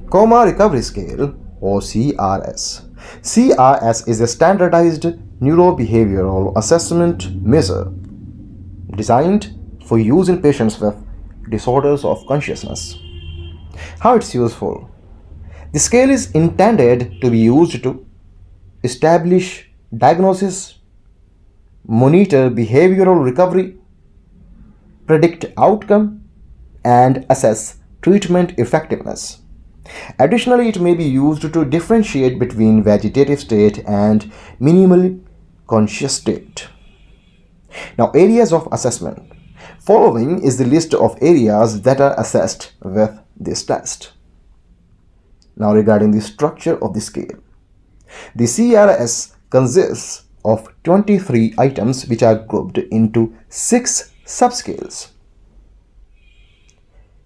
Coma Recovery Scale or CRS. CRS is a standardized neurobehavioral assessment measure designed for use in patients with disorders of consciousness. How it's useful? The scale is intended to be used to establish diagnosis, monitor behavioral recovery, predict outcome, and assess treatment effectiveness. Additionally, it may be used to differentiate between vegetative state and minimally conscious state. Now, areas of assessment. Following is the list of areas that are assessed with this test. Now, regarding the structure of the scale. The CRS consists of 23 items which are grouped into 6 subscales.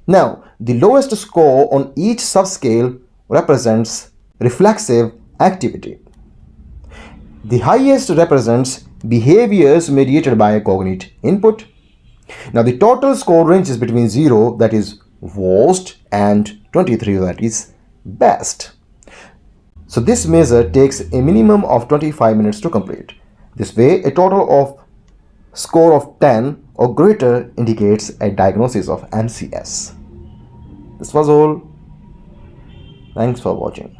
Now, the lowest score on each subscale represents reflexive activity. The highest represents behaviors mediated by a cognate input. Now, the total score ranges between 0, that is worst, and 23, that is best. So this measure takes a minimum of 25 minutes to complete. This way, a total of score of 10 or greater indicates a diagnosis of MCS. This was all. Thanks for watching.